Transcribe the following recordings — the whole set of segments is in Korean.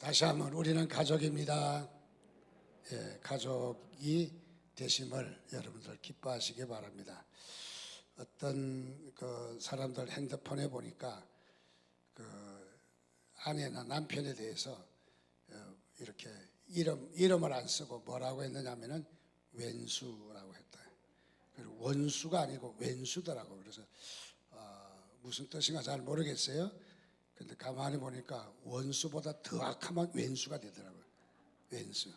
다시 한번 우리는 가족입니다. 예, 가족이 되심을 여러분들 기뻐하시기 바랍니다. 어떤 그 사람들 핸드폰에 보니까 그 아내나 남편에 대해서 이렇게 이름을 안 쓰고 뭐라고 했느냐면은 왼수라고 했다. 그리고 원수가 아니고 왼수더라고. 그래서 무슨 뜻인가 잘 모르겠어요. 근데 가만히 보니까 원수보다 더 악하면 왼수가 되더라고요. 왼수.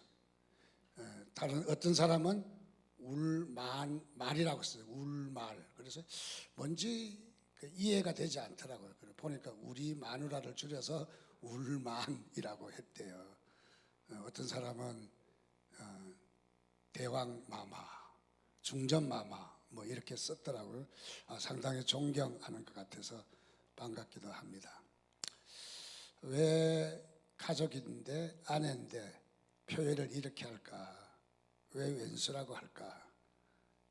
다른 어떤 사람은 말이라고 써요. 울말. 그래서 뭔지 이해가 되지 않더라고요. 보니까 우리 마누라를 줄여서 울만이라고 했대요. 어떤 사람은 대왕마마, 중전마마 뭐 이렇게 썼더라고요. 상당히 존경하는 것 같아서 반갑기도 합니다. 왜 가족인데 아내인데 표현을 이렇게 할까? 왜 왼수라고 할까?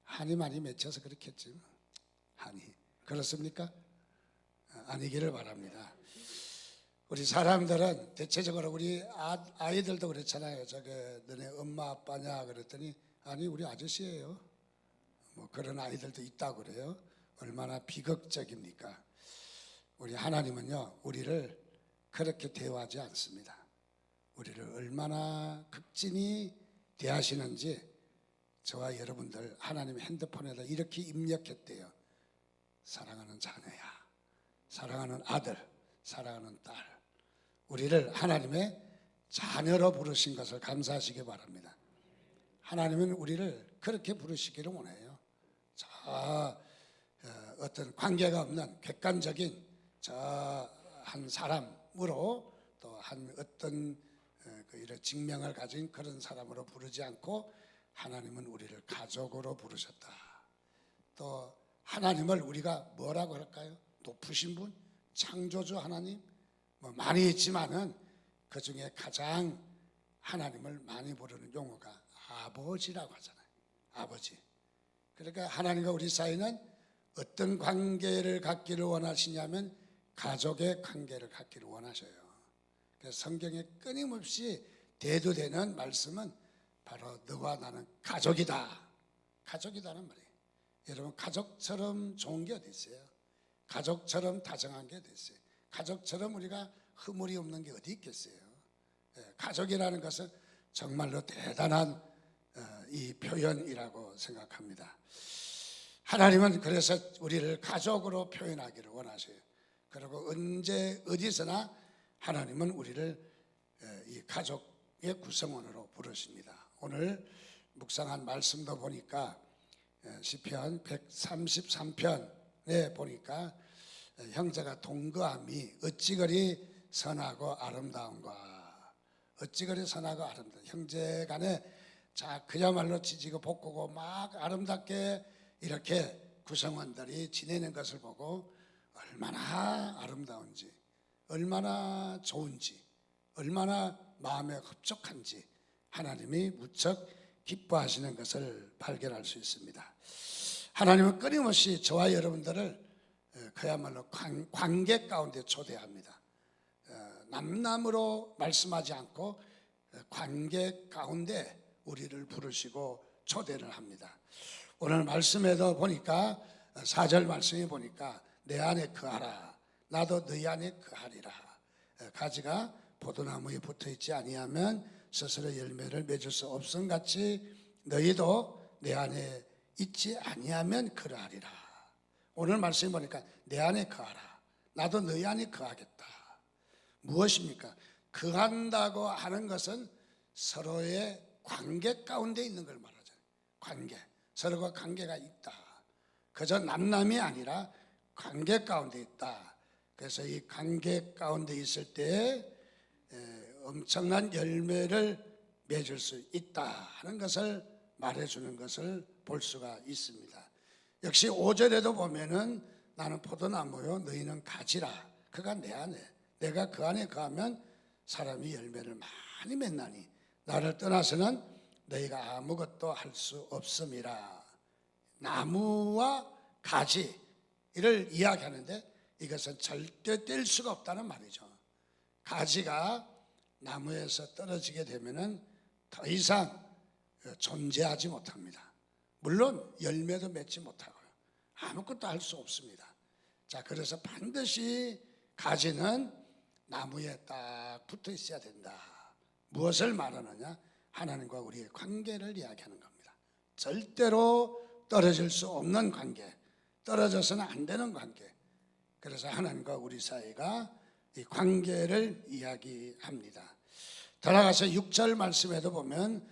한이 많이 맺혀서 그렇겠지. 한이 그렇습니까? 아니기를 바랍니다. 우리 사람들은 대체적으로 우리 아이들도 그렇잖아요. 너네 엄마 아빠냐 그랬더니 아니 우리 아저씨예요. 뭐 그런 아이들도 있다고 그래요. 얼마나 비극적입니까? 우리 하나님은요 우리를 그렇게 대하지 않습니다. 우리를 얼마나 극진히 대하시는지 저와 여러분들 하나님의 핸드폰에다 이렇게 입력했대요. 사랑하는 자녀야, 사랑하는 아들, 사랑하는 딸. 우리를 하나님의 자녀로 부르신 것을 감사하시기 바랍니다. 하나님은 우리를 그렇게 부르시기를 원해요. 어떤 관계가 없는 객관적인 한 사람으로 또 한 어떤 이런 직명을 가진 그런 사람으로 부르지 않고 하나님은 우리를 가족으로 부르셨다. 또 하나님을 우리가 뭐라고 할까요? 높으신 분, 창조주 하나님 뭐 많이 있지만은 그 중에 가장 하나님을 많이 부르는 용어가 아버지라고 하잖아요. 아버지. 그러니까 하나님과 우리 사이는 어떤 관계를 갖기를 원하시냐면 가족의 관계를 갖기를 원하셔요. 그래서 성경에 끊임없이 대두되는 말씀은 바로 너와 나는 가족이다. 가족이다는 말이에요. 여러분 가족처럼 좋은 게 어디 있어요? 가족처럼 다정한 게 어디 있어요? 가족처럼 우리가 허물이 없는 게 어디 있겠어요? 가족이라는 것은 정말로 대단한 이 표현이라고 생각합니다. 하나님은 그래서 우리를 가족으로 표현하기를 원하셔요. 그리고 언제 어디서나 하나님은 우리를 이 가족의 구성원으로 부르십니다. 오늘 묵상한 말씀도 보니까 시편 133편에 보니까 형제가 동거함이 어찌 그리 선하고 아름다운가. 어찌 그리 선하고 아름다운. 형제 간에 그야말로 지지고 볶고 막 아름답게 이렇게 구성원들이 지내는 것을 보고 얼마나 아름다운지, 얼마나 좋은지, 얼마나 마음에 흡족한지 하나님이 무척 기뻐하시는 것을 발견할 수 있습니다. 하나님은 끊임없이 저와 여러분들을 그야말로 관계 가운데 초대합니다. 남남으로 말씀하지 않고 관계 가운데 우리를 부르시고 초대를 합니다. 오늘 말씀에도 보니까 4절 말씀에 보니까 내 안에 거하라 나도 너희 안에 거하리라. 가지가 포도나무에 붙어있지 아니하면 스스로 열매를 맺을 수 없음같이 너희도 내 안에 있지 아니하면 그러하리라. 오늘 말씀에 보니까 내 안에 거하라 나도 너희 안에 거하겠다. 무엇입니까? 거한다고 하는 것은 서로의 관계 가운데 있는 걸 말하잖아요. 관계, 서로가 관계가 있다. 그저 남남이 아니라 관계 가운데 있다. 그래서 이 관계 가운데 있을 때 엄청난 열매를 맺을 수 있다 하는 것을 말해주는 것을 볼 수가 있습니다. 역시 5절에도 보면은 나는 포도나무요 너희는 가지라. 그가 내 안에 내가 그 안에 거하면 사람이 열매를 많이 맺나니 나를 떠나서는 너희가 아무것도 할 수 없음이라. 나무와 가지를 이야기하는데 이것은 절대 뗄 수가 없다는 말이죠. 가지가 나무에서 떨어지게 되면은 더 이상 존재하지 못합니다. 물론 열매도 맺지 못하고요. 아무것도 할 수 없습니다. 자, 그래서 반드시 가지는 나무에 딱 붙어 있어야 된다. 무엇을 말하느냐? 하나님과 우리의 관계를 이야기하는 겁니다. 절대로 떨어질 수 없는 관계, 떨어져서는 안 되는 관계. 그래서 하나님과 우리 사이가 이 관계를 이야기합니다. 더 나아가서 6절 말씀에도 보면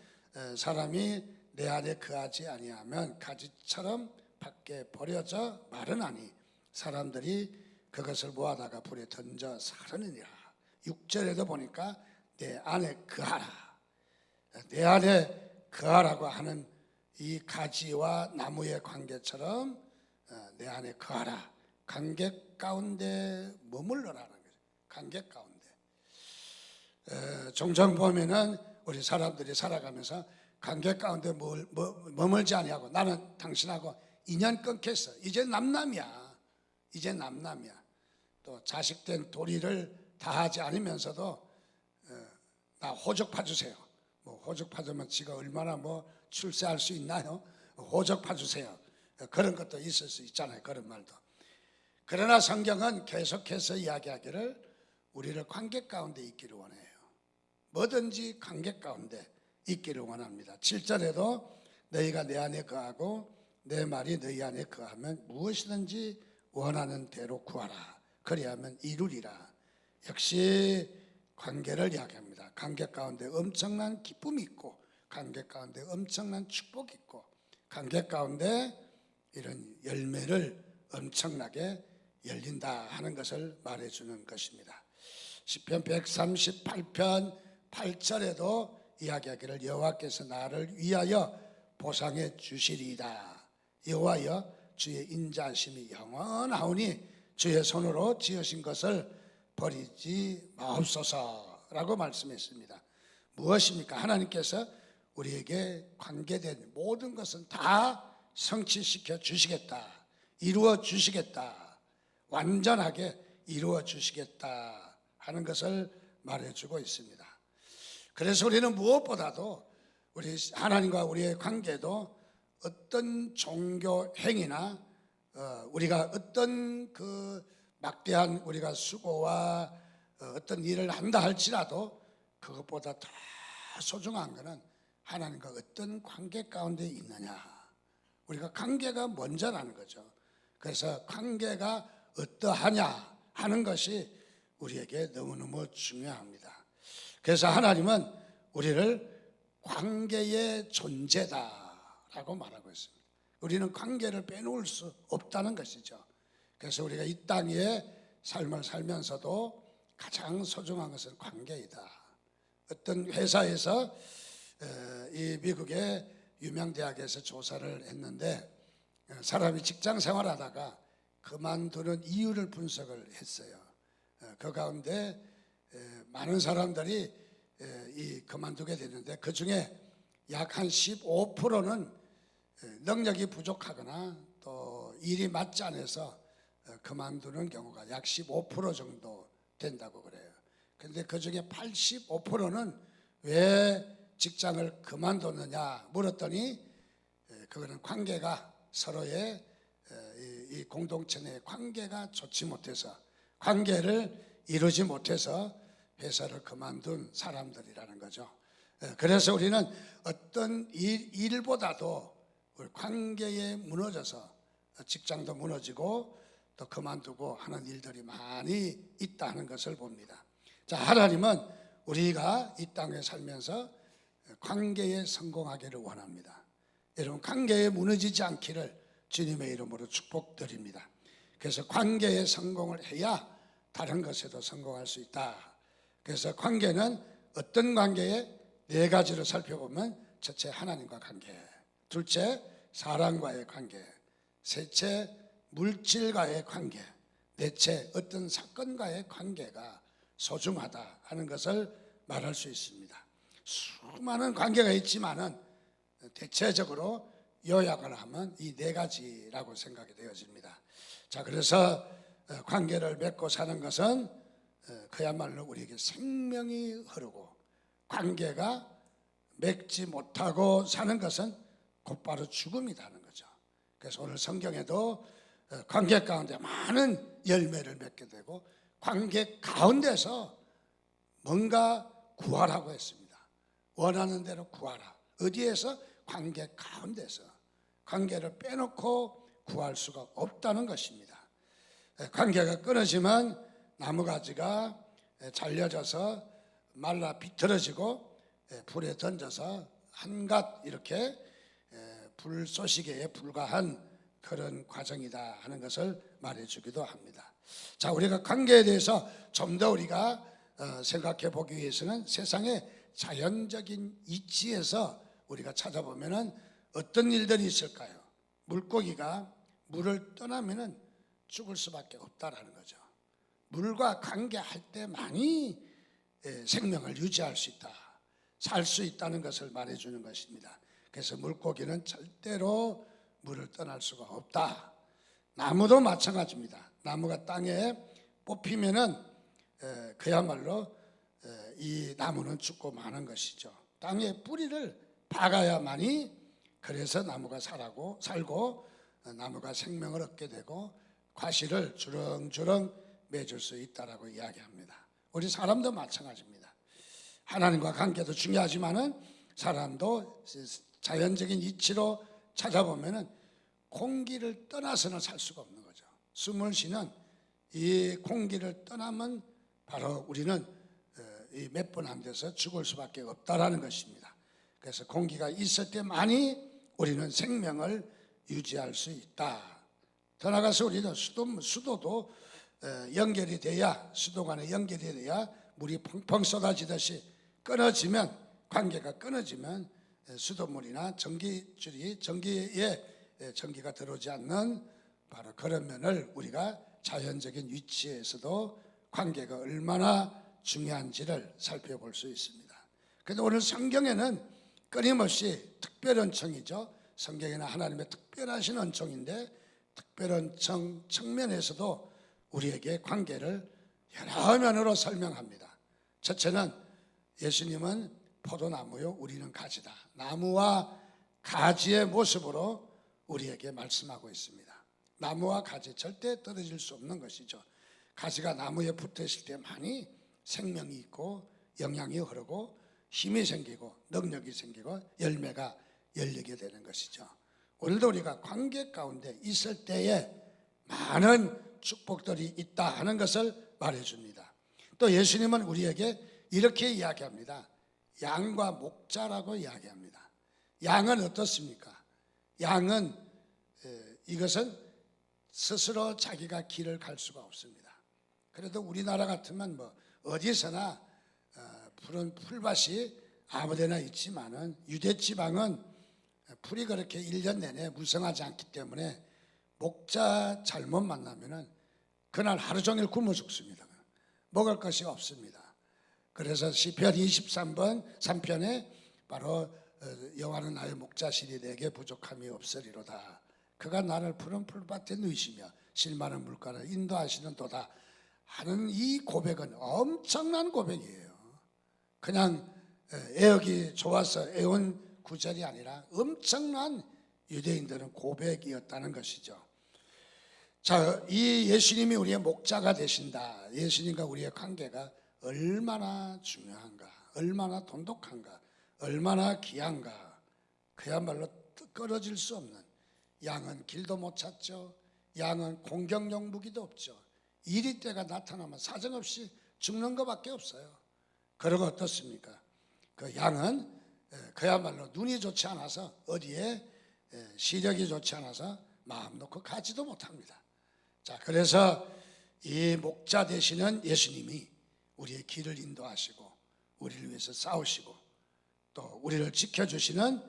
사람이 내 안에 거하지 아니하면 가지처럼 밖에 버려져 마르나니 사람들이 그것을 모아다가 불에 던져 사르느니라. 6절에도 보니까 내 안에 거하라, 내 안에 거하라고 하는 이 가지와 나무의 관계처럼 내 안에 거하라. 관계 가운데 머물러라는 거죠. 관계 가운데. 종종 보면은 우리 사람들이 살아가면서 관계 가운데 머물지 아니하고 나는 당신하고 인연 끊겠어. 이제 남남이야. 이제 남남이야. 또 자식된 도리를 다하지 않으면서도 나 호적 파주세요. 뭐 호적 파주면 지가 얼마나 뭐 출세할 수 있나요? 호적 파주세요. 그런 것도 있을 수 있잖아요. 그런 말도. 그러나 성경은 계속해서 이야기하기를 우리를 관계 가운데 있기를 원해요. 뭐든지 관계 가운데 있기를 원합니다. 7절에도 너희가 내 안에 거하고 내 말이 너희 안에 거하면 무엇이든지 원하는 대로 구하라. 그리하면 이루리라. 역시 관계를 이야기합니다. 관계 가운데 엄청난 기쁨이 있고 관계 가운데 엄청난 축복이 있고 관계 가운데 이런 열매를 엄청나게 열린다 하는 것을 말해주는 것입니다. 시편 138편 8절에도 이야기하기를 여호와께서 나를 위하여 보상해 주시리이다. 여호와여 주의 인자하심이 영원하오니 주의 손으로 지으신 것을 버리지 마옵소서라고 말씀했습니다. 무엇입니까? 하나님께서 우리에게 관계된 모든 것은 다 성취시켜 주시겠다, 이루어 주시겠다, 완전하게 이루어 주시겠다 하는 것을 말해주고 있습니다. 그래서 우리는 무엇보다도 우리 하나님과 우리의 관계도 어떤 종교 행위나 우리가 어떤 그 막대한 우리가 수고와 어떤 일을 한다 할지라도 그것보다 더 소중한 것은 하나님과 어떤 관계 가운데 있느냐. 우리가 관계가 먼저라는 거죠. 그래서 관계가 어떠하냐 하는 것이 우리에게 너무너무 중요합니다. 그래서 하나님은 우리를 관계의 존재다라고 말하고 있습니다. 우리는 관계를 빼놓을 수 없다는 것이죠. 그래서 우리가 이 땅에 삶을 살면서도 가장 소중한 것은 관계이다. 어떤 회사에서 이 미국의 유명 대학에서 조사를 했는데 사람이 직장 생활하다가 그만두는 이유를 분석을 했어요. 그 가운데 많은 사람들이 이 그만두게 되는데 그 중에 약 한 15%는 능력이 부족하거나 또 일이 맞지 않아서 그만두는 경우가 약 15% 정도 된다고 그래요. 그런데 그 중에 85%는 왜 직장을 그만뒀느냐 물었더니 그거는 관계가 서로의 이 공동체 내 관계가 좋지 못해서 관계를 이루지 못해서 회사를 그만둔 사람들이라는 거죠. 그래서 우리는 어떤 일보다도 우리 관계에 무너져서 직장도 무너지고 또 그만두고 하는 일들이 많이 있다는 것을 봅니다. 자, 하나님은 우리가 이 땅에 살면서 관계에 성공하기를 원합니다. 여러분, 관계에 무너지지 않기를 주님의 이름으로 축복드립니다. 그래서 관계에 성공을 해야 다른 것에도 성공할 수 있다. 그래서 관계는 어떤 관계에 네 가지로 살펴보면 첫째 하나님과 관계, 둘째 사람과의 관계, 셋째 물질과의 관계, 넷째 어떤 사건과의 관계가 소중하다 하는 것을 말할 수 있습니다. 수많은 관계가 있지만은 대체적으로 요약을 하면 이 네 가지라고 생각이 되어집니다. 자, 그래서 관계를 맺고 사는 것은 그야말로 우리에게 생명이 흐르고 관계가 맺지 못하고 사는 것은 곧바로 죽음이라는 거죠. 그래서 오늘 성경에도 관계 가운데 많은 열매를 맺게 되고 관계 가운데서 뭔가 구하라고 했습니다. 원하는 대로 구하라. 어디에서? 관계 가운데서. 관계를 빼놓고 구할 수가 없다는 것입니다. 관계가 끊어지면 나무가지가 잘려져서 말라 비틀어지고 불에 던져서 한갓 이렇게 불쏘시개에 불과한 그런 과정이다 하는 것을 말해주기도 합니다. 자, 우리가 관계에 대해서 좀 더 우리가 생각해 보기 위해서는 세상의 자연적인 이치에서 우리가 찾아보면은 어떤 일들이 있을까요? 물고기가 물을 떠나면은 죽을 수밖에 없다라는 거죠. 물과 관계할 때만이 생명을 유지할 수 있다, 살 수 있다는 것을 말해주는 것입니다. 그래서 물고기는 절대로 물을 떠날 수가 없다. 나무도 마찬가지입니다. 나무가 땅에 뽑히면은 그야말로 이 나무는 죽고 마는 것이죠. 땅에 뿌리를 박아야만이 그래서 나무가 살고 나무가 생명을 얻게 되고 과실을 주렁주렁 맺을 수 있다라고 이야기합니다. 우리 사람도 마찬가지입니다. 하나님과 관계도 중요하지만은 사람도 자연적인 이치로 찾아보면은 공기를 떠나서는 살 수가 없는 거죠. 숨을 쉬는 이 공기를 떠나면 바로 우리는 몇 분 안 돼서 죽을 수밖에 없다라는 것입니다. 그래서 공기가 있을 때만이 우리는 생명을 유지할 수 있다. 더 나아가서 우리는 수도도 연결이 돼야, 수도 간에 연결이 돼야 물이 펑펑 쏟아지듯이 끊어지면, 관계가 끊어지면 수도물이나 전기줄이 전기가 들어오지 않는 바로 그런 면을 우리가 자연적인 위치에서도 관계가 얼마나 중요한지를 살펴볼 수 있습니다. 그런데 오늘 성경에는 끊임없이 특별언청이죠. 성경에는 하나님의 특별하신 언청인데 특별언청 측면에서도 우리에게 관계를 여러 면으로 설명합니다. 첫째는 예수님은 포도나무요, 우리는 가지다. 나무와 가지의 모습으로 우리에게 말씀하고 있습니다. 나무와 가지 절대 떨어질 수 없는 것이죠. 가지가 나무에 붙어 있을 때만이 생명이 있고 영양이 흐르고 힘이 생기고 능력이 생기고 열매가 열리게 되는 것이죠. 오늘도 우리가 관계 가운데 있을 때에 많은 축복들이 있다 하는 것을 말해줍니다. 또 예수님은 우리에게 이렇게 이야기합니다. 양과 목자라고 이야기합니다. 양은 어떻습니까? 양은 이것은 스스로 자기가 길을 갈 수가 없습니다. 그래도 우리나라 같으면 뭐 어디서나 푸른 풀밭이 아무데나 있지만은 유대 지방은 풀이 그렇게 1년 내내 무성하지 않기 때문에 목자 잘못 만나면은 그날 하루 종일 굶어 죽습니다. 먹을 것이 없습니다. 그래서 시편 23번 3편에 바로 여호와는 나의 목자시니 내게 부족함이 없으리로다. 그가 나를 푸른 풀밭에 누이시며 실만한 물가를 인도하시는 도다 하는 이 고백은 엄청난 고백이에요. 그냥 애역이 좋아서 애운 구절이 아니라 엄청난 유대인들은 고백이었다는 것이죠. 자, 이 예수님이 우리의 목자가 되신다. 예수님과 우리의 관계가 얼마나 중요한가, 얼마나 돈독한가, 얼마나 귀한가. 그야말로 끊어질 수 없는, 양은 길도 못 찾죠. 양은 공격용 무기도 없죠. 이리 때가 나타나면 사정없이 죽는 것밖에 없어요. 그러고 어떻습니까? 그 양은 그야말로 눈이 좋지 않아서, 어디에 시력이 좋지 않아서 마음 놓고 가지도 못합니다. 자, 그래서 이 목자 되시는 예수님이 우리의 길을 인도하시고 우리를 위해서 싸우시고 또 우리를 지켜주시는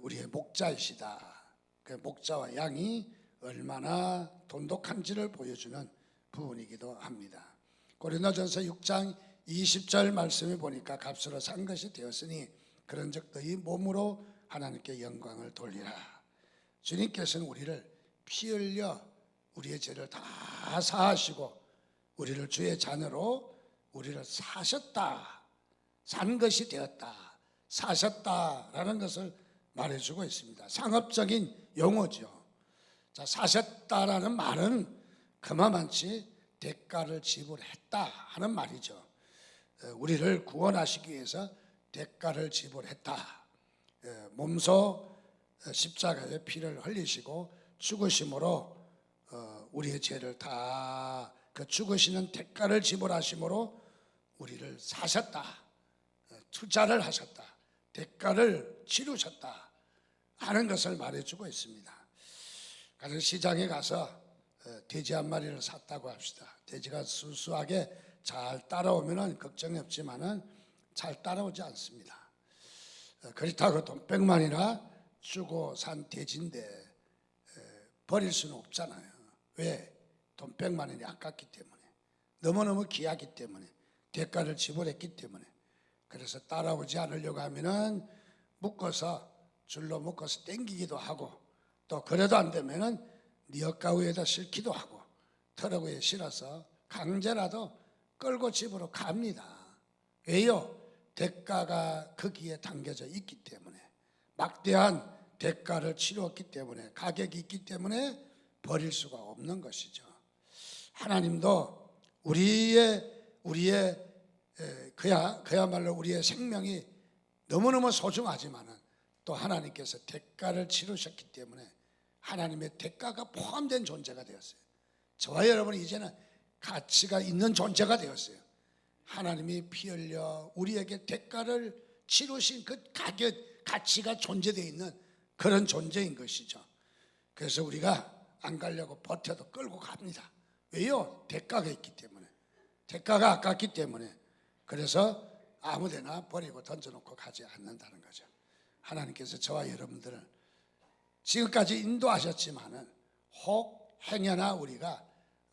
우리의 목자이시다. 그 목자와 양이 얼마나 돈독한지를 보여주는 부분이기도 합니다. 고린도전서 6장 20절 말씀에 보니까 값으로 산 것이 되었으니 그런즉 너희 몸으로 하나님께 영광을 돌리라. 주님께서는 우리를 피 흘려 우리의 죄를 다 사하시고 우리를 주의 자녀로 우리를 사셨다, 산 것이 되었다, 사셨다라는 것을 말해주고 있습니다. 상업적인 용어죠. 자, 사셨다라는 말은 그만치 대가를 지불했다 하는 말이죠. 우리를 구원하시기 위해서 대가를 지불했다. 몸소 십자가에 피를 흘리시고 죽으심으로 우리의 죄를 다 그 죽으시는 대가를 지불하심으로 우리를 사셨다, 투자를 하셨다, 대가를 치르셨다 하는 것을 말해주고 있습니다. 가령 시장에 가서 돼지 한 마리를 샀다고 합시다. 돼지가 수수하게 잘 따라오면 걱정이 없지만은 잘 따라오지 않습니다. 그렇다고 돈 100만이나 주고 산 돼지인데 버릴 수는 없잖아요. 왜? 돈 100만원이 아깝기 때문에, 너무너무 귀하기 때문에, 대가를 지불했기 때문에. 그래서 따라오지 않으려고 하면은 묶어서, 줄로 묶어서 땡기기도 하고, 또 그래도 안 되면은 니엇가 위에다 싣기도 하고, 트럭 위에 실어서 강제라도 끌고 집으로 갑니다. 왜요? 대가가 거기에 담겨져 있기 때문에, 막대한 대가를 치루었기 때문에, 가격이 있기 때문에 버릴 수가 없는 것이죠. 하나님도 그야말로 우리의 생명이 너무너무 소중하지만은 또 하나님께서 대가를 치르셨기 때문에 하나님의 대가가 포함된 존재가 되었어요. 저와 여러분은 이제는 가치가 있는 존재가 되었어요. 하나님이 피 흘려 우리에게 대가를 치르신 그 가치가 존재되어 있는 그런 존재인 것이죠. 그래서 우리가 안 가려고 버텨도 끌고 갑니다. 왜요? 대가가 있기 때문에, 대가가 아깝기 때문에. 그래서 아무데나 버리고 던져놓고 가지 않는다는 거죠. 하나님께서 저와 여러분들을 지금까지 인도하셨지만은 혹 행여나 우리가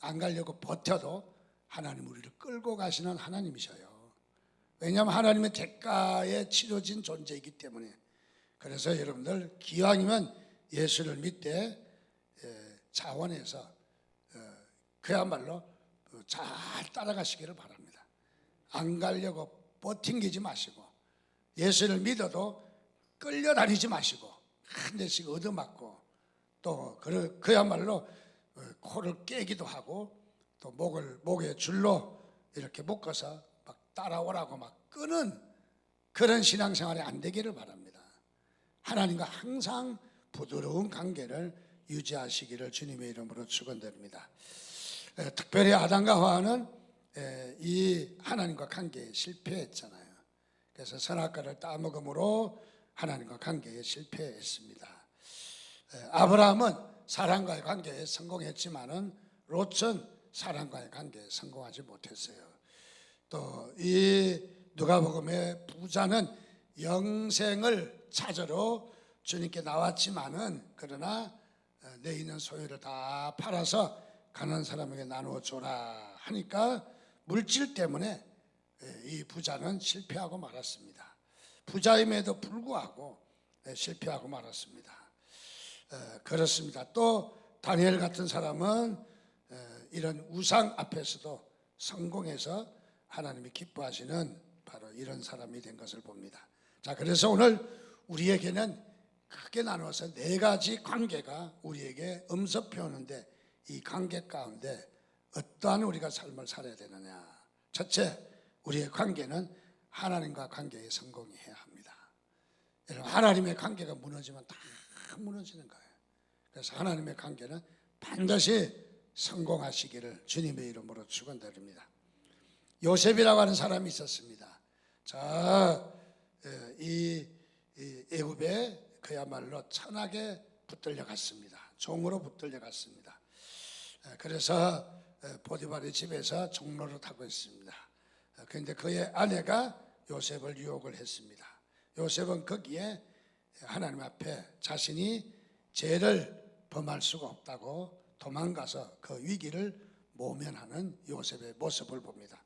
안 가려고 버텨도 하나님 우리를 끌고 가시는 하나님이셔요. 왜냐하면 하나님의 대가에 치러진 존재이기 때문에. 그래서 여러분들 기왕이면 예수를 믿되 자원해서 그야말로 잘 따라가시기를 바랍니다. 안 가려고 버팅기지 마시고, 예수를 믿어도 끌려다니지 마시고, 한 대씩 얻어맞고, 또 그야말로 코를 깨기도 하고, 또 목에 줄로 이렇게 묶어서 막 따라오라고 막 끄는 그런 신앙생활이 안 되기를 바랍니다. 하나님과 항상 부드러운 관계를 유지하시기를 주님의 이름으로 축원드립니다. 특별히 아담과 하와는 이 하나님과 관계에 실패했잖아요. 그래서 선악과를 따먹음으로 하나님과 관계에 실패했습니다. 아브라함은 사람과의 관계에 성공했지만은 롯은 사람과의 관계에 성공하지 못했어요. 또 이 누가복음의 부자는 영생을 찾으러 주님께 나왔지만은 그러나 내 있는 소유를 다 팔아서 가난한 사람에게 나누어 줘라 하니까 물질 때문에 이 부자는 실패하고 말았습니다. 부자임에도 불구하고 실패하고 말았습니다. 그렇습니다. 또 다니엘 같은 사람은 이런 우상 앞에서도 성공해서 하나님이 기뻐하시는 바로 이런 사람이 된 것을 봅니다. 자, 그래서 오늘 우리에게는 크게 나눠서 네 가지 관계가 우리에게 엄습해오는데, 이 관계 가운데 어떠한 우리가 삶을 살아야 되느냐. 첫째, 우리의 관계는 하나님과 관계에 성공해야 합니다. 여러분, 하나님의 관계가 무너지면 다 무너지는 거예요. 그래서 하나님의 관계는 반드시 성공하시기를 주님의 이름으로 축원드립니다. 요셉이라고 하는 사람이 있었습니다. 이 애굽에 그야말로 천하게 붙들려 갔습니다. 종으로 붙들려 갔습니다. 그래서 보디발의 집에서 종로를 타고 있습니다. 그런데 그의 아내가 요셉을 유혹을 했습니다. 요셉은 거기에 하나님 앞에 자신이 죄를 범할 수가 없다고 도망가서 그 위기를 모면하는 요셉의 모습을 봅니다.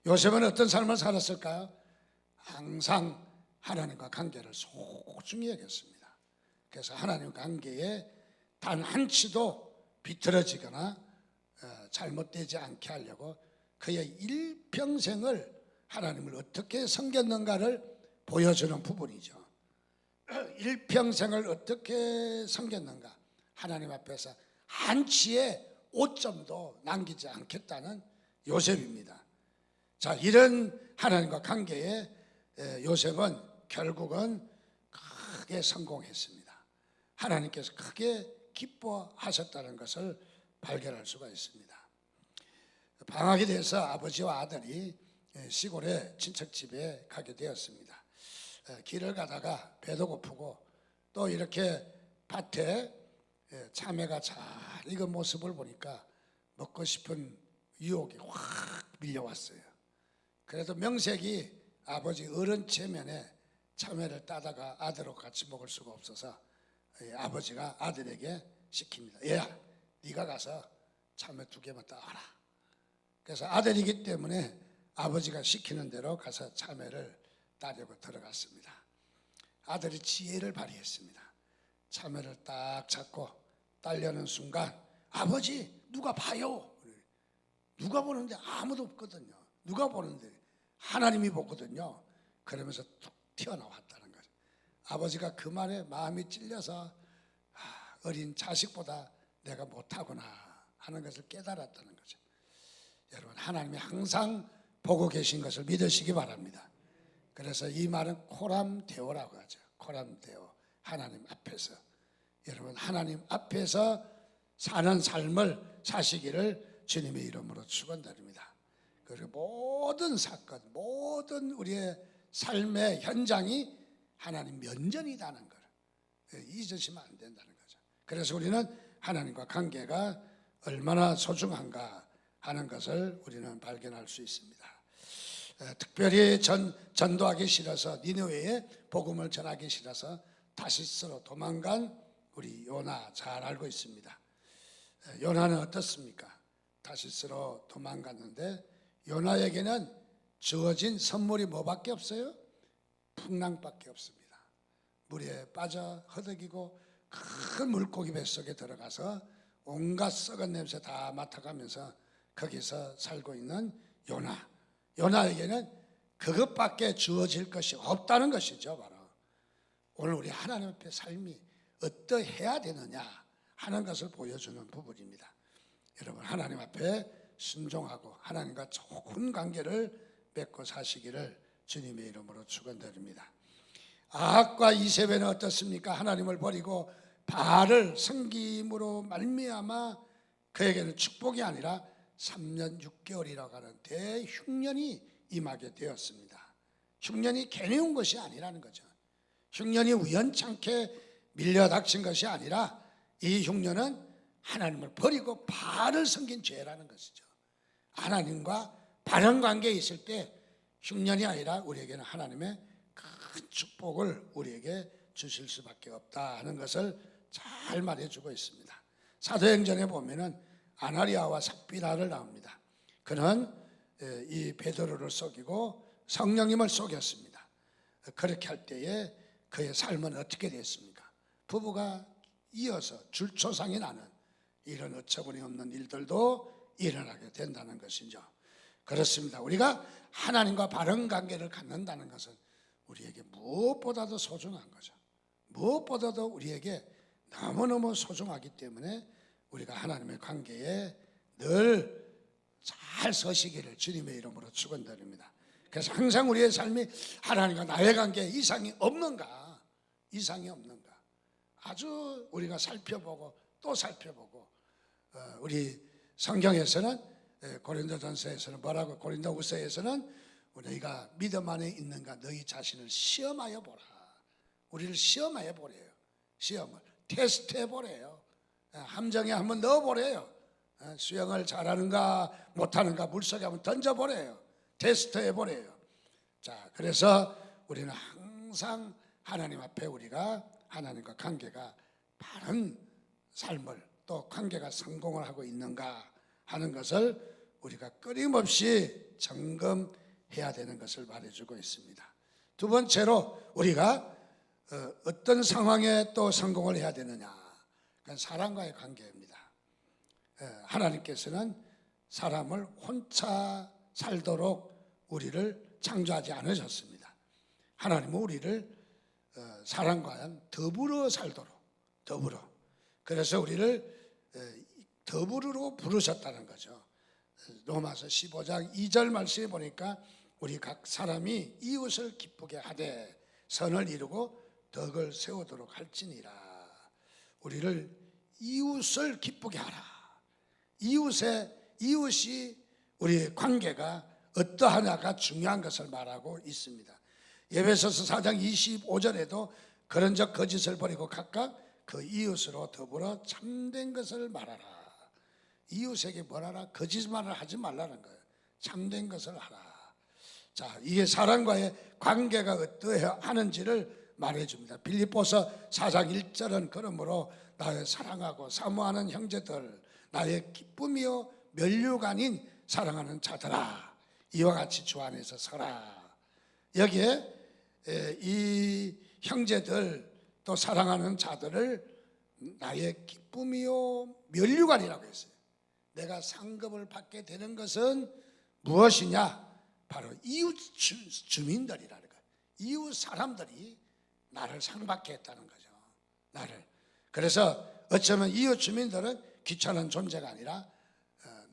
요셉은 어떤 삶을 살았을까요? 항상 하나님과 관계를 소중히 여겼습니다. 그래서 하나님 관계에 단 한치도 비틀어지거나 잘못되지 않게 하려고 그의 일평생을 하나님을 어떻게 섬겼는가를 보여주는 부분이죠. 일평생을 어떻게 섬겼는가, 하나님 앞에서 한치의 오점도 남기지 않겠다는 요셉입니다. 자, 이런 하나님과 관계에 요셉은 결국은 크게 성공했습니다. 하나님께서 크게 기뻐하셨다는 것을 발견할 수가 있습니다. 방학이 돼서 아버지와 아들이 시골의 친척집에 가게 되었습니다. 길을 가다가 배도 고프고 또 이렇게 밭에 참외가 잘 익은 모습을 보니까 먹고 싶은 유혹이 확 밀려왔어요. 그래도 명색이 아버지 어른 체면에 참외를 따다가 아들하고 같이 먹을 수가 없어서 아버지가 아들에게 시킵니다. 얘야, 네가 가서 참외 2개만 따와라. 그래서 아들이기 때문에 아버지가 시키는 대로 가서 참외를 따려고 들어갔습니다. 아들이 지혜를 발휘했습니다. 참외를 딱 잡고 따려는 순간, 아버지 누가 봐요? 누가 보는데? 아무도 없거든요. 누가 보는데? 하나님이 보거든요. 그러면서 툭 튀어나왔다는 거죠. 아버지가 그 말에 마음이 찔려서 어린 자식보다 내가 못하구나 하는 것을 깨달았다는 거죠. 여러분, 하나님이 항상 보고 계신 것을 믿으시기 바랍니다. 그래서 이 말은 코람데오라고 하죠. 코람데오, 하나님 앞에서. 여러분, 하나님 앞에서 사는 삶을 사시기를 주님의 이름으로 축원드립니다. 그리고 모든 사건, 모든 우리의 삶의 현장이 하나님 면전이라는 걸 잊으시면 안 된다는 거죠. 그래서 우리는 하나님과 관계가 얼마나 소중한가 하는 것을 우리는 발견할 수 있습니다. 특별히 전도하기 싫어서, 니느웨에 복음을 전하기 싫어서 다시스로 도망간 우리 요나 잘 알고 있습니다. 요나는 어떻습니까? 다시스로 도망갔는데 요나에게는 주어진 선물이 뭐밖에 없어요? 풍랑밖에 없습니다. 물에 빠져 허덕이고 큰 물고기 뱃속에 들어가서 온갖 썩은 냄새 다 맡아가면서 거기서 살고 있는 요나. 요나에게는 그것밖에 주어질 것이 없다는 것이죠. 바로 오늘 우리 하나님 앞에 삶이 어떠해야 되느냐 하는 것을 보여주는 부분입니다. 여러분, 하나님 앞에 순종하고 하나님과 좋은 관계를 맺고 사시기를 주님의 이름으로 축원드립니다. 아합과 이세벨은 어떻습니까? 하나님을 버리고 바알을 섬김으로 말미암아 그에게는 축복이 아니라 3년 6개월이라고 하는 대흉년이 임하게 되었습니다. 흉년이 괜히 온 것이 아니라는 거죠. 흉년이 우연찮게 밀려닥친 것이 아니라 이 흉년은 하나님을 버리고 바알을 섬긴 죄라는 것이죠. 하나님과 바른 관계에 있을 때 흉년이 아니라 우리에게는 하나님의 큰 축복을 우리에게 주실 수밖에 없다 하는 것을 잘 말해주고 있습니다. 사도행전에 보면은 아나리아와 삽비라를 나옵니다. 그는 이 베드로를 속이고 성령님을 속였습니다. 그렇게 할 때에 그의 삶은 어떻게 됐습니까? 부부가 이어서 줄초상이 나는 이런 어처구니 없는 일들도 일어나게 된다는 것이죠. 그렇습니다. 우리가 하나님과 바른 관계를 갖는다는 것은 우리에게 무엇보다도 소중한 거죠. 무엇보다도 우리에게 너무너무 소중하기 때문에 우리가 하나님의 관계에 늘 잘 서시기를 주님의 이름으로 축원드립니다. 그래서 항상 우리의 삶이 하나님과 나의 관계에 이상이 없는가, 이상이 없는가 아주 우리가 살펴보고 또 살펴보고, 우리 성경에서는 고린도전서에서는 뭐라고, 고린도후서에서는 너희가 믿음 안에 있는가 너희 자신을 시험하여 보라. 우리를 시험하여 보래요. 시험을 테스트해 보래요. 함정에 한번 넣어 보래요. 수영을 잘하는가 못하는가 물속에 한번 던져 보래요. 테스트해 보래요. 자, 그래서 우리는 항상 하나님 앞에 우리가 하나님과 관계가 바른 삶을, 또 관계가 성공을 하고 있는가 하는 것을 우리가 끊임없이 점검해야 되는 것을 말해주고 있습니다. 두 번째로 우리가 어떤 상황에 또 성공을 해야 되느냐, 그건 사람과의 관계입니다. 하나님께서는 사람을 혼자 살도록 우리를 창조하지 않으셨습니다. 하나님은 우리를 사람과 더불어 살도록, 더불어. 그래서 우리를 더불어로 부르셨다는 거죠. 로마서 15장 2절 말씀에 보니까 우리 각 사람이 이웃을 기쁘게 하되 선을 이루고 덕을 세우도록 할지니라. 우리를 이웃을 기쁘게 하라. 이웃이 우리의 관계가 어떠하냐가 중요한 것을 말하고 있습니다. 에베소서 4장 25절에도 그런 적 거짓을 버리고 각각 그 이웃으로 더불어 참된 것을 말하라. 이웃에게 뭐라라? 거짓말을 하지 말라는 거예요. 참된 것을 하라. 자, 이게 사람과의 관계가 어떠해야 하는지를 말해줍니다. 빌립보서 4장 1절은 그러므로 나의 사랑하고 사모하는 형제들, 나의 기쁨이요 면류관인 사랑하는 자들아, 이와 같이 주 안에서 서라. 여기에 이 형제들 또 사랑하는 자들을 나의 기쁨이요 면류관이라고 했어요. 내가 상급을 받게 되는 것은 무엇이냐? 바로 이웃 주민들이라는 거예요. 이웃 사람들이 나를 상받게 했다는 거죠. 나를. 그래서 어쩌면 이웃 주민들은 귀찮은 존재가 아니라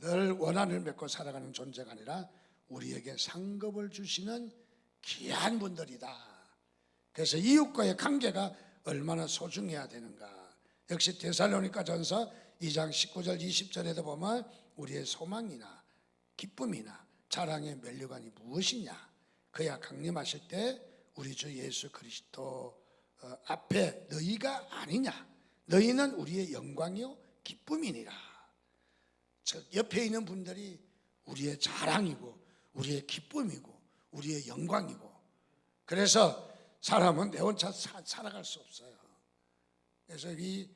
늘 원한을 맺고 살아가는 존재가 아니라 우리에게 상급을 주시는 귀한 분들이다. 그래서 이웃과의 관계가 얼마나 소중해야 되는가. 역시 데살로니가전서 2장 19절 20절에도 보면 우리의 소망이나 기쁨이나 자랑의 면류관이 무엇이냐. 그야 강림하실 때 우리 주 예수 그리스도 앞에 너희가 아니냐. 너희는 우리의 영광이요 기쁨이니라. 즉 옆에 있는 분들이 우리의 자랑이고 우리의 기쁨이고 우리의 영광이고. 그래서 사람은 내 혼자 살아갈 수 없어요. 그래서 이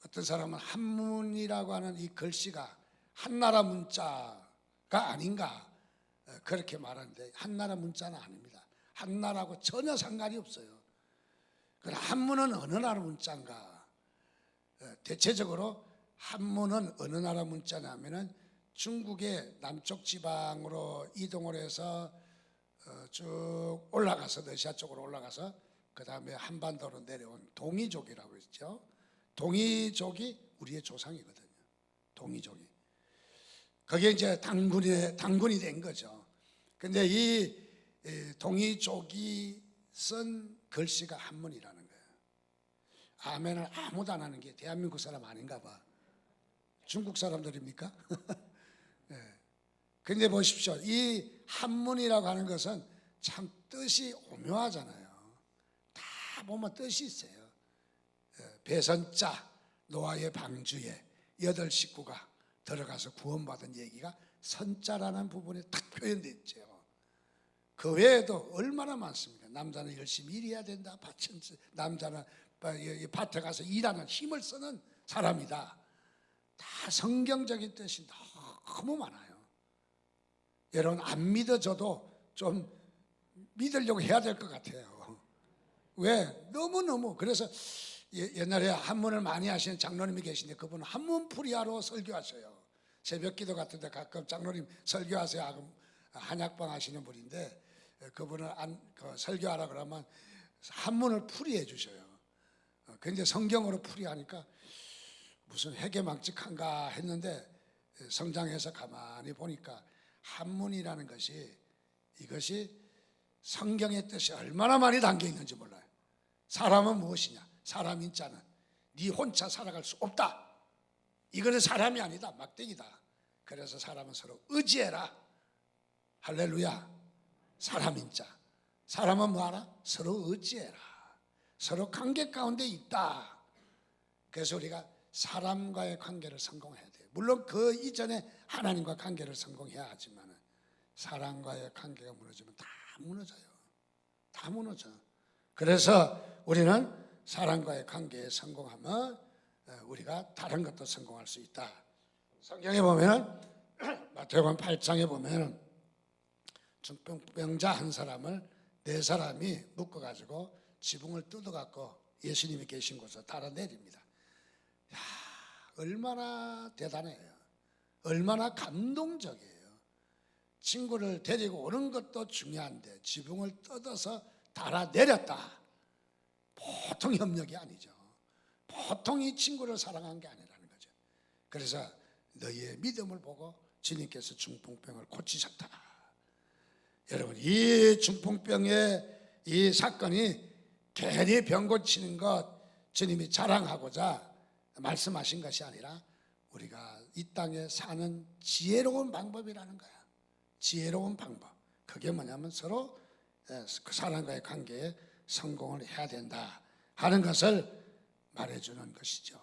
어떤 사람은 한문이라고 하는 이 글씨가 한나라 문자가 아닌가 그렇게 말하는데 한나라 문자는 아닙니다. 한나라하고 전혀 상관이 없어요. 그럼 한문은 어느 나라 문자인가? 대체적으로 한문은 어느 나라 문자냐면은 중국의 남쪽 지방으로 이동을 해서 쭉 올라가서 러시아 쪽으로 올라가서 그 다음에 한반도로 내려온 동이족이라고 있죠. 동이족이 우리의 조상이거든요. 동이족이. 그게 이제 단군이 된 거죠. 근데 이 동이족이 쓴 글씨가 한문이라는 거예요. 아멘을 아무도 안 하는 게 대한민국 사람 아닌가 봐. 중국 사람들입니까? 네. 근데 보십시오. 이 한문이라고 하는 것은 참 뜻이 오묘하잖아요. 다 보면 뜻이 있어요. 배선자, 노아의 방주에 8 식구가 들어가서 구원받은 얘기가 선자라는 부분에 딱 표현되어 있죠. 그 외에도 얼마나 많습니까? 남자는 열심히 일해야 된다. 남자는 밭에 가서 일하는 힘을 쓰는 사람이다. 다 성경적인 뜻이 너무 많아요. 여러분 안 믿어져도 좀 믿으려고 해야 될 것 같아요. 왜? 너무너무. 그래서 옛날에 한문을 많이 하시는 장로님이 계신데 그분은 한문풀이하러 설교하셔요. 새벽기도 같은데 가끔 장로님 설교하세요 하고 한약방 하시는 분인데 그분을 설교하라 그러면 한문을 풀이해 주셔요. 근데 성경으로 풀이하니까 무슨 해괴망측한가 했는데 성장해서 가만히 보니까 한문이라는 것이 이것이 성경의 뜻이 얼마나 많이 담겨 있는지 몰라요. 사람은 무엇이냐? 사람인 자는 네 혼자 살아갈 수 없다. 이거는 사람이 아니다. 막대기다. 그래서 사람은 서로 의지해라. 할렐루야. 사람인 자. 사람은 뭐하라? 서로 의지해라. 서로 관계 가운데 있다. 그래서 우리가 사람과의 관계를 성공해야 돼요. 물론 그 이전에 하나님과 관계를 성공해야 하지만 사람과의 관계가 무너지면 다 무너져요. 다 무너져. 그래서 우리는 사람과의 관계에 성공하면 우리가 다른 것도 성공할 수 있다. 성경에 보면 마태복음 8장에 보면 중병자 한 사람을 4사람이 묶어가지고 지붕을 뜯어갖고 예수님이 계신 곳으로 달아내립니다. 야, 얼마나 대단해요. 얼마나 감동적이에요. 친구를 데리고 오는 것도 중요한데 지붕을 뜯어서 달아내렸다. 보통 협력이 아니죠. 보통 이 친구를 사랑한 게 아니라는 거죠. 그래서 너희의 믿음을 보고 주님께서 중풍병을 고치셨다. 여러분, 이 중풍병의 이 사건이 괜히 병 고치는 것 주님이 자랑하고자 말씀하신 것이 아니라 우리가 이 땅에 사는 지혜로운 방법이라는 거야. 지혜로운 방법. 그게 뭐냐면 서로 그 사람과의 관계에 성공을 해야 된다 하는 것을 말해주는 것이죠.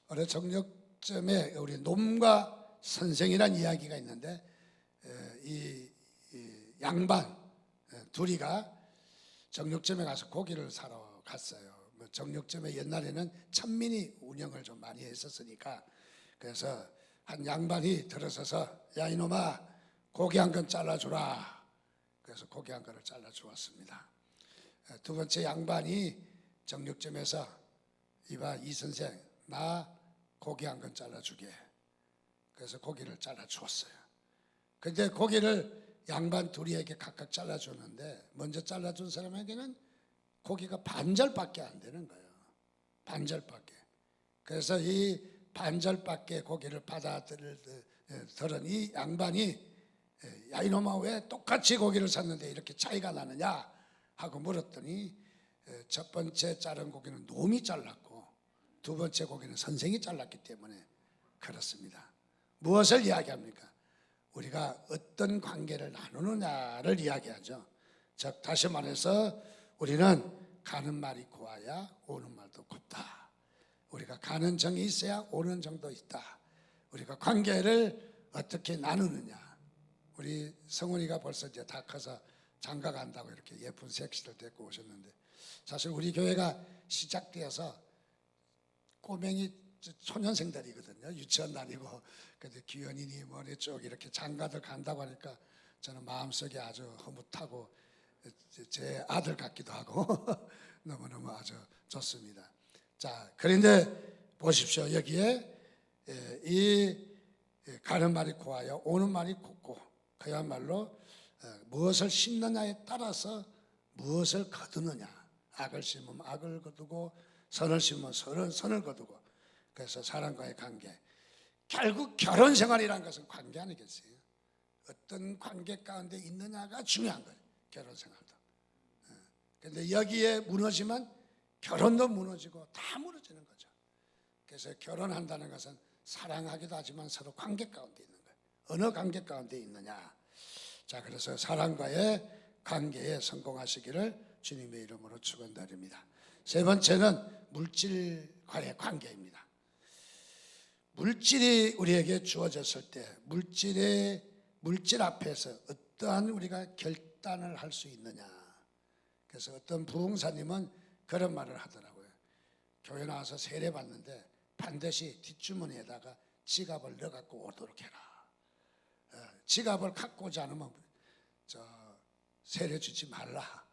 어느 정력점에 우리 놈과 선생이라는 이야기가 있는데 이 양반 둘이가 정육점에 가서 고기를 사러 갔어요. 정육점에 옛날에는 천민이 운영을 좀 많이 했었으니까, 그래서 한 양반이 들어서서 야 이놈아 고기 한 건 잘라주라. 그래서 고기 한 건을 잘라주었습니다. 두 번째 양반이 정육점에서 이봐 이 선생 나 고기 한 건 잘라주게. 그래서 고기를 잘라주었어요. 근데 고기를 양반 둘이에게 각각 잘라줬는데 먼저 잘라준 사람에게는 고기가 반절밖에 안 되는 거예요. 반절밖에. 그래서 이 반절밖에 고기를 받아들은 이 양반이 야 이놈아 왜 똑같이 고기를 샀는데 이렇게 차이가 나느냐 하고 물었더니 첫 번째 자른 고기는 놈이 잘랐고 두 번째 고기는 선생이 잘랐기 때문에 그렇습니다. 무엇을 이야기합니까? 우리가 어떤 관계를 나누느냐를 이야기하죠. 즉 다시 말해서 우리는 가는 말이 고와야 오는 말도 곱다. 우리가 가는 정이 있어야 오는 정도 있다. 우리가 관계를 어떻게 나누느냐. 우리 성훈이가 벌써 이제 다 커서 장가 간다고 이렇게 예쁜 섹시를 데리고 오셨는데, 사실 우리 교회가 시작되어서 꼬맹이 초년생들이거든요. 유치원 다니고. 근데 기현이니 뭐니 쭉 이렇게 장가들 간다고 하니까 저는 마음속에 아주 흐뭇하고 제 아들 같기도 하고 너무너무 아주 좋습니다. 자, 그런데 보십시오. 여기에 이 가는 말이 고와요 오는 말이 곱고, 그야말로 무엇을 심느냐에 따라서 무엇을 거두느냐. 악을 심으면 악을 거두고 선을 심으면 선을 거두고. 그래서 사람과의 관계, 결국 결혼 생활이라는 것은 관계 아니겠어요? 어떤 관계 가운데 있느냐가 중요한 거예요. 결혼 생활도. 그런데 여기에 무너지면 결혼도 무너지고 다 무너지는 거죠. 그래서 결혼한다는 것은 사랑하기도 하지만 서로 관계 가운데 있는 거예요. 어느 관계 가운데 있느냐. 자, 그래서 사랑과의 관계에 성공하시기를 주님의 이름으로 축원드립니다. 세 번째는 물질과의 관계입니다. 물질이 우리에게 주어졌을 때 물질 앞에서 어떠한 우리가 결단을 할 수 있느냐. 그래서 어떤 부흥사님은 그런 말을 하더라고요. 교회 나와서 세례 받는데 반드시 뒷주머니에다가 지갑을 넣어갖고 오도록 해라. 지갑을 갖고 오지 않으면 세례 주지 말라.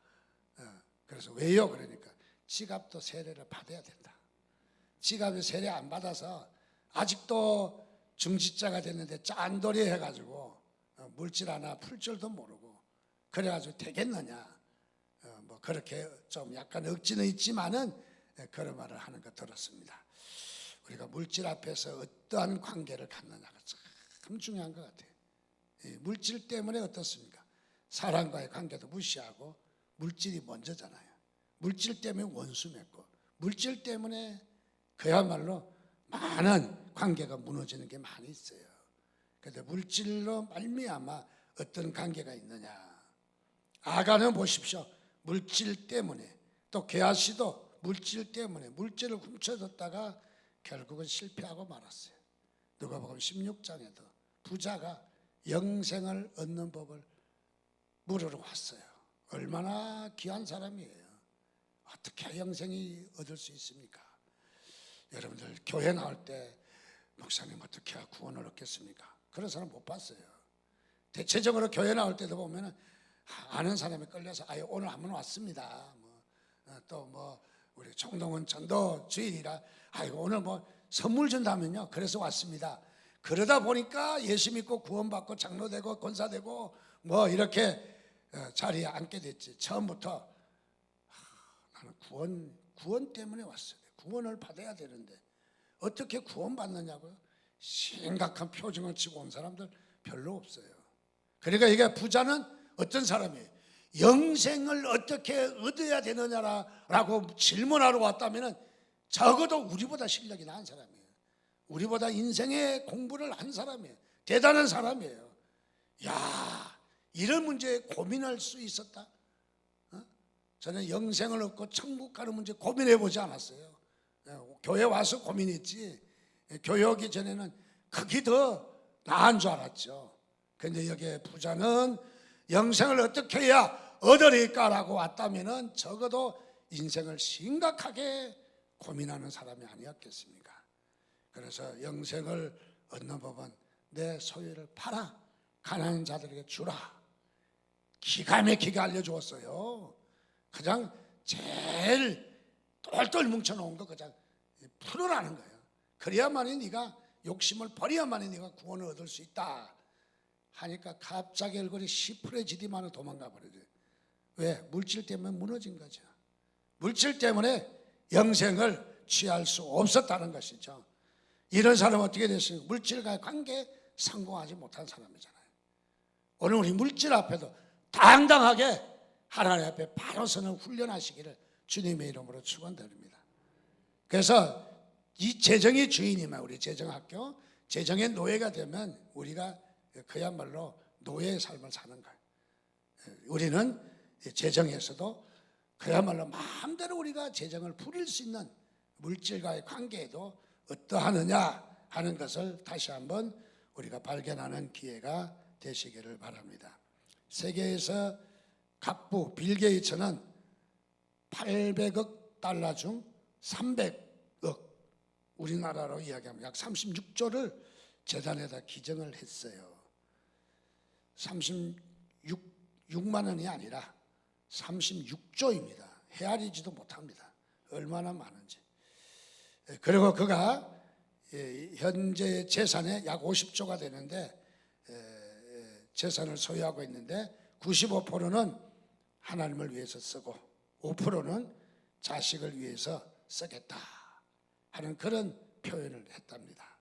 그래서 왜요? 그러니까 지갑도 세례를 받아야 된다. 지갑에 세례 안 받아서 아직도 중지자가 됐는데 짠돌이 해가지고 물질 하나 풀 줄도 모르고 그래가지고 되겠느냐. 뭐 그렇게 좀 약간 억지는 있지만은 그런 말을 하는 거 들었습니다. 우리가 물질 앞에서 어떠한 관계를 갖느냐가 참 중요한 것 같아요. 물질 때문에 어떻습니까? 사람과의 관계도 무시하고 물질이 먼저잖아요. 물질 때문에 원수 맺고 물질 때문에 그야말로 많은 관계가 무너지는 게 많이 있어요. 그런데 물질로 말미암아 어떤 관계가 있느냐. 아간은 보십시오. 물질 때문에, 또 게하시도 물질 때문에 물질을 훔쳐뒀다가 결국은 실패하고 말았어요. 누가복음 16장에도 부자가 영생을 얻는 법을 물으러 왔어요. 얼마나 귀한 사람이에요. 어떻게 영생이 얻을 수 있습니까? 여러분들 교회 나올 때 목사님 어떻게 구원을 얻겠습니까? 그런 사람 못 봤어요. 대체적으로 교회 나올 때도 보면은 아는 사람이 끌려서 오늘 한번 왔습니다. 또 우리 총동원 전도 주일이라 오늘 선물 준다면요. 그래서 왔습니다. 그러다 보니까 예수 믿고 구원받고 장로되고 권사되고 뭐 이렇게 자리에 앉게 됐지. 처음부터 나는 구원 때문에 왔어요. 구원을 받아야 되는데 어떻게 구원받느냐고요? 심각한 표정을 치고 온 사람들 별로 없어요. 그러니까 이게 부자는 어떤 사람이에요? 영생을 어떻게 얻어야 되느냐라고 질문하러 왔다면 적어도 우리보다 실력이 나은 사람이에요. 우리보다 인생의 공부를 한 사람이에요. 대단한 사람이에요. 야, 이런 문제에 고민할 수 있었다? 저는 영생을 얻고 천국 가는 문제 고민해 보지 않았어요. 교회 와서 고민했지. 교회 오기 전에는 그게 더 나은 줄 알았죠. 그런데 여기에 부자는 영생을 어떻게 해야 얻으리까라고 왔다면 적어도 인생을 심각하게 고민하는 사람이 아니었겠습니까? 그래서 영생을 얻는 법은 내 소유를 팔아 가난한 자들에게 주라. 기가 막히게 알려주었어요. 그냥 제일 똘똘 뭉쳐놓은 거 그냥 풀어라는 거예요. 그래야만이 네가 욕심을 버려야만이 네가 구원을 얻을 수 있다 하니까 갑자기 얼굴이 시퍼래지더만 도망가 버려요. 왜? 물질 때문에 무너진 거죠. 물질 때문에 영생을 취할 수 없었다는 것이죠. 이런 사람은 어떻게 됐습니까? 물질과의 관계에 성공하지 못한 사람이잖아요. 오늘 우리 물질 앞에도 당당하게 하나님 앞에 바로 서는 훈련하시기를 주님의 이름으로 축원드립니다. 그래서 이 재정의 주인이면 우리 재정학교 재정의 노예가 되면 우리가 그야말로 노예의 삶을 사는 거예요. 우리는 재정에서도 그야말로 마음대로 우리가 재정을 부릴 수 있는 물질과의 관계에도 어떠하느냐 하는 것을 다시 한번 우리가 발견하는 기회가 되시기를 바랍니다. 세계에서 갑부 빌 게이츠는 800억 달러 중 300억, 우리나라로 이야기하면 약 36조를 재단에다 기증을 했어요. 36만 원이 아니라 36조입니다. 헤아리지도 못합니다. 얼마나 많은지. 그리고 그가 현재 재산의 약 50조가 되는데 재산을 소유하고 있는데 95%는 하나님을 위해서 쓰고 5%는 자식을 위해서 쓰겠다 하는 그런 표현을 했답니다.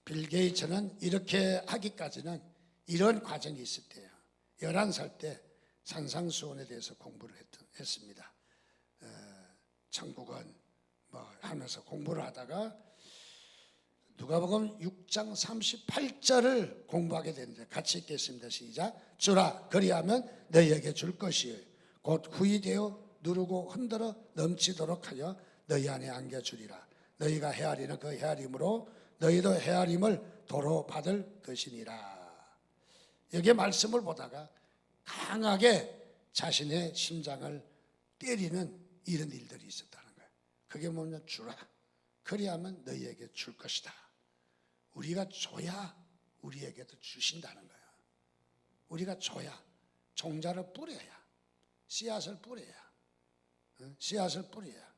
빌 게이츠는 이렇게 하기까지는 이런 과정이 있을 때요. 11살 때 산상수훈에 대해서 공부를 했습니다. 천국은 뭐 하면서 공부를 하다가 누가복음 6장 38절을 공부하게 되는데 같이 읽겠습니다. 시작. 주라 그리하면 너희에게 줄 것이요 곧 후이 되어 누르고 흔들어 넘치도록 하여 너희 안에 안겨주리라. 너희가 헤아리는 그 헤아림으로 너희도 헤아림을 도로 받을 것이니라. 여기에 말씀을 보다가 강하게 자신의 심장을 때리는 이런 일들이 있었다는 거예요. 그게 뭐냐? 주라. 그리하면 너희에게 줄 것이다. 우리가 줘야 우리에게도 주신다는 거예요. 우리가 줘야, 종자를 뿌려야, 씨앗을 뿌려야, 씨앗을 뿌려야.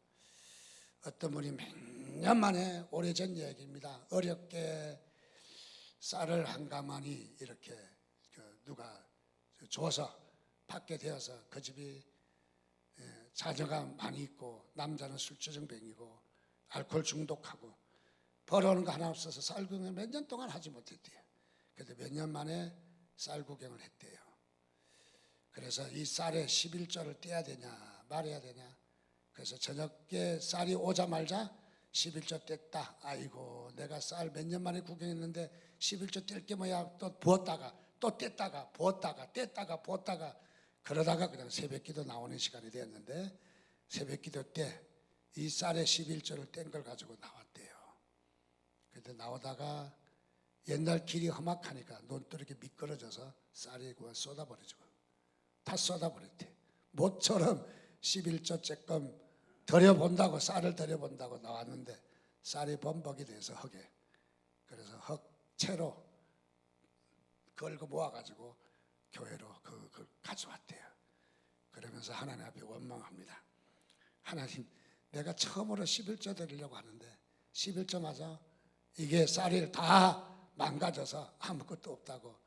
어떤 분이 몇 년 만에 오래전 얘기입니다. 어렵게 쌀을 한 가마니 이렇게 누가 줘서 받게 되어서 그 집이 자녀가 많이 있고 남자는 술주정뱅이고 알코올 중독하고 벌어오는 거 하나 없어서 쌀 구경을 몇 년 동안 하지 못했대요. 그래서 몇 년 만에 쌀 구경을 했대요. 그래서 이 쌀에 11조를 떼야 되냐 말해야 되냐. 그래서 저녁에 쌀이 오자마자 11조 뗐다. 아이고 내가 쌀 몇 년 만에 구경했는데 11조 뗄 게 뭐야. 또 부었다가 또 뗐다가 부었다가 뗐다가 부었다가 그러다가 그냥 새벽기도 나오는 시간이 되었는데 새벽기도 때 이 쌀에 11조를 뗀 걸 가지고 나왔대요. 그때 나오다가 옛날 길이 험악하니까 논두렁이 미끄러져서 쌀이 그거 쏟아버리죠. 다 쏟아버렸대. 모처럼 11조 쬐끔 들여본다고 쌀을 들여본다고 나왔는데 쌀이 범벅이 돼서 흙에 그래서 흙채로 걸고 모아가지고 교회로 그걸 가져왔대요. 그러면서 하나님 앞에 원망합니다. 하나님 내가 처음으로 11조 드리려고 하는데 11조 맞아? 이게 쌀을 다 망가져서 아무것도 없다고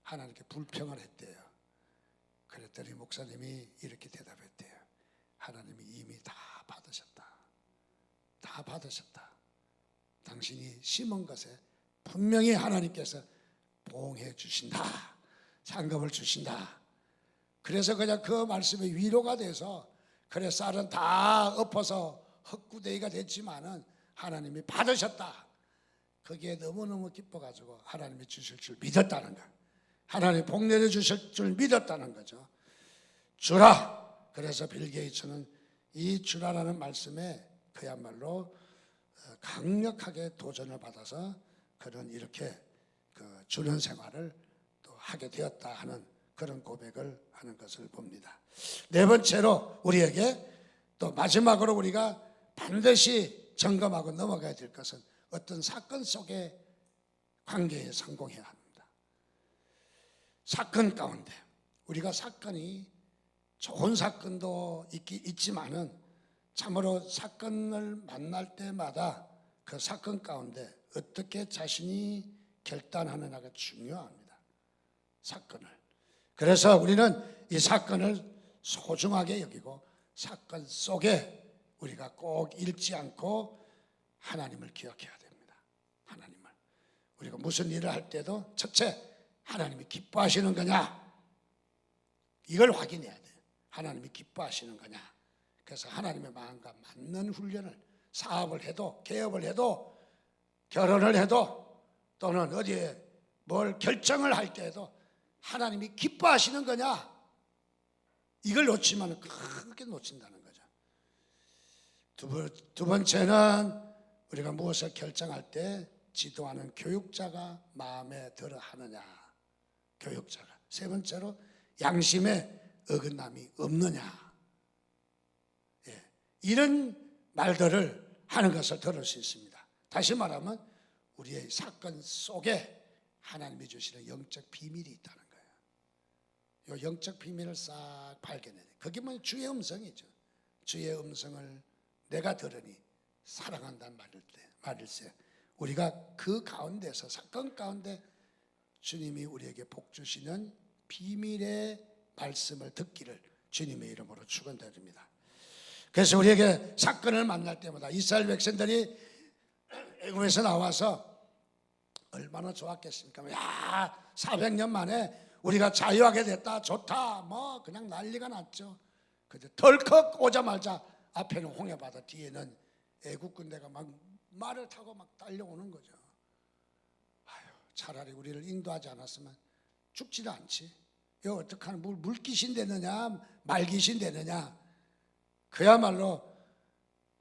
하나님께 불평을 했대요. 그랬더니 목사님이 이렇게 대답했대요. 하나님이 이미 다 받으셨다. 다 받으셨다. 당신이 심은 것에 분명히 하나님께서 보응해 주신다. 상급을 주신다. 그래서 그냥 그 말씀이 위로가 돼서 그래 쌀은 다 엎어서 헛구덩이가 됐지만은 하나님이 받으셨다. 거기에 너무너무 기뻐가지고 하나님이 주실 줄 믿었다는 거. 하나님이 복 내려 주실 줄 믿었다는 거죠. 주라. 그래서 빌 게이츠는 이 주라라는 말씀에 그야말로 강력하게 도전을 받아서 그는 이렇게 그 주는 생활을 또 하게 되었다 하는 그런 고백을 하는 것을 봅니다. 네 번째로 우리에게 또 마지막으로 우리가 반드시 점검하고 넘어가야 될 것은 어떤 사건 속의 관계에 성공해야 합니다. 사건 가운데 우리가 사건이 좋은 사건도 있지만은 참으로 사건을 만날 때마다 그 사건 가운데 어떻게 자신이 결단하느냐가 중요합니다. 사건을. 그래서 우리는 이 사건을 소중하게 여기고 사건 속에 우리가 꼭 잃지 않고 하나님을 기억해야 됩니다. 하나님을. 우리가 무슨 일을 할 때도 첫째 하나님이 기뻐하시는 거냐 이걸 확인해야 돼요. 하나님이 기뻐하시는 거냐. 그래서 하나님의 마음과 맞는 훈련을 사업을 해도 개업을 해도 결혼을 해도 또는 어디에 뭘 결정을 할 때에도 하나님이 기뻐하시는 거냐 이걸 놓치면 크게 놓친다는 거죠. 두 번째는 우리가 무엇을 결정할 때 지도하는 교육자가 마음에 들어 하느냐. 교육자가. 세 번째로 양심에 어긋남이 없느냐. 예, 이런 말들을 하는 것을 들을 수 있습니다. 다시 말하면 우리의 사건 속에 하나님이 주시는 영적 비밀이 있다는 거예요. 이 영적 비밀을 싹 발견해야 돼요. 그게 뭐 주의 음성이죠. 주의 음성을 내가 들으니 사랑한다는 말일세. 우리가 그 가운데서 사건 가운데 주님이 우리에게 복 주시는 비밀의 말씀을 듣기를 주님의 이름으로 축원드립니다. 그래서 우리에게 사건을 만날 때마다 이스라엘 백성들이 애굽에서 나와서 얼마나 좋았겠습니까? 야, 400년 만에 우리가 자유하게 됐다, 좋다, 뭐 그냥 난리가 났죠. 근데 덜컥 오자마자 앞에는 홍해바다, 뒤에는 애국 군대가 막 말을 타고 막 달려오는 거죠. 아유, 차라리 우리를 인도하지 않았으면 죽지도 않지. 이거 어떡하나 물귀신 되느냐 말귀신 되느냐. 그야말로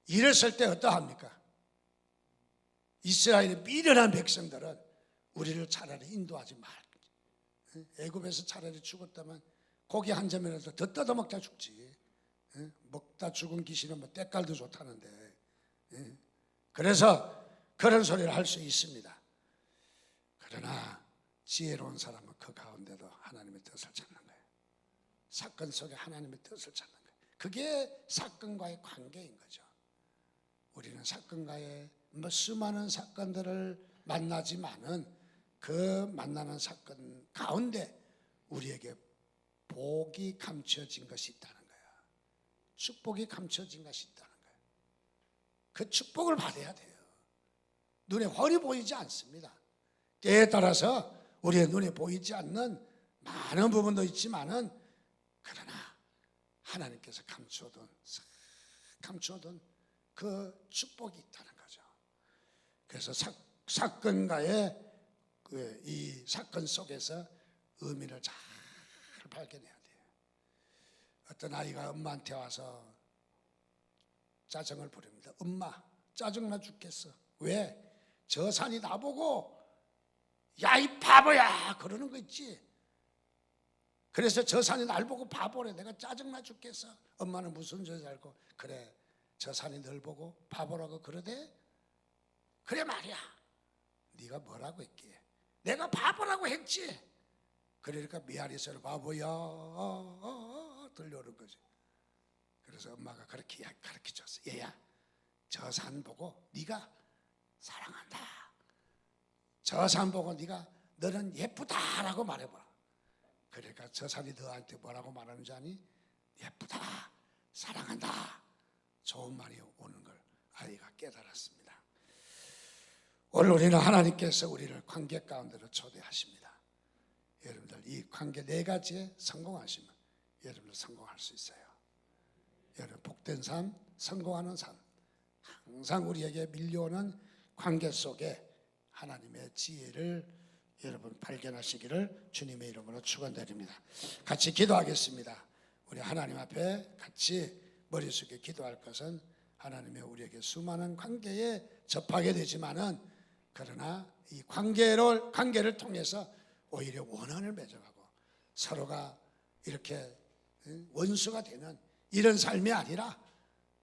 이랬을 때 어떠합니까? 이스라엘의 미련한 백성들은 우리를 차라리 인도하지 말. 애굽에서 차라리 죽었다면 고기 한 점이라도 더 뜯어먹다 죽지. 먹다 죽은 귀신은 뭐 때깔도 좋다는데. 그래서 그런 소리를 할 수 있습니다. 그러나 지혜로운 사람은 그 가운데도 하나님의 뜻을 찾는 거예요. 사건 속에 하나님의 뜻을 찾는 거예요. 그게 사건과의 관계인 거죠. 우리는 사건과의 수많은 사건들을 만나지만은 그 만나는 사건 가운데 우리에게 복이 감춰진 것이 있다는 거예요. 축복이 감춰진 것이 있다는 거예요. 그 축복을 받아야 돼요. 눈에 훤히 보이지 않습니다. 때에 따라서 우리의 눈에 보이지 않는 많은 부분도 있지만은 그러나 하나님께서 감추어둔 그 축복이 있다는 거죠. 그래서 사건과의 이 사건 속에서 의미를 잘 발견해야 돼요. 어떤 아이가 엄마한테 와서 짜증을 부립니다. 엄마, 짜증나 죽겠어. 왜? 저 산이 나보고 야, 이 바보야! 그러는 거 있지. 그래서 저 산이 날 보고 바보래. 내가 짜증나 죽겠어. 엄마는 무슨 소리 알고, 그래, 저 산이 널 보고 바보라고 그러대? 그래 말이야. 네가 뭐라고 했기에? 내가 바보라고 했지. 그러니까 미아리 소리 바보야 들려오는 거지. 그래서 엄마가 그렇게 가르쳐줬어. 얘야, 저 산 보고 네가 사랑한다, 저 산 보고 네가 너는 예쁘다라고 말해봐. 그러니까 저 산이 너한테 뭐라고 말하는지 아니? 예쁘다, 사랑한다, 좋은 말이 오는 걸 아이가 깨달았습니다. 오늘 우리는 하나님께서 우리를 관계 가운데로 초대하십니다. 여러분들 이 관계 네 가지에 성공하시면 여러분들 성공할 수 있어요. 여러분 복된 삶, 성공하는 삶, 항상 우리에게 밀려오는 관계 속에 하나님의 지혜를 여러분 발견하시기를 주님의 이름으로 축원드립니다. 같이 기도하겠습니다. 우리 하나님 앞에 같이 머리 숙여 기도할 것은 하나님의 우리에게 수많은 관계에 접하게 되지만은 그러나 이 관계를 통해서 오히려 원한을 맺어가고 서로가 이렇게 원수가 되는 이런 삶이 아니라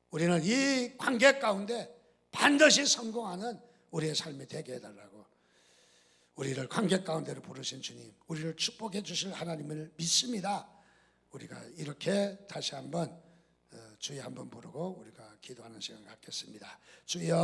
우리는 이 관계 가운데 반드시 성공하는 우리의 삶이 되게 해달라고, 우리를 관계 가운데로 부르신 주님, 우리를 축복해 주실 하나님을 믿습니다. 우리가 이렇게 다시 한번 주여 한번 부르고 우리가 기도하는 시간 갖겠습니다. 주여.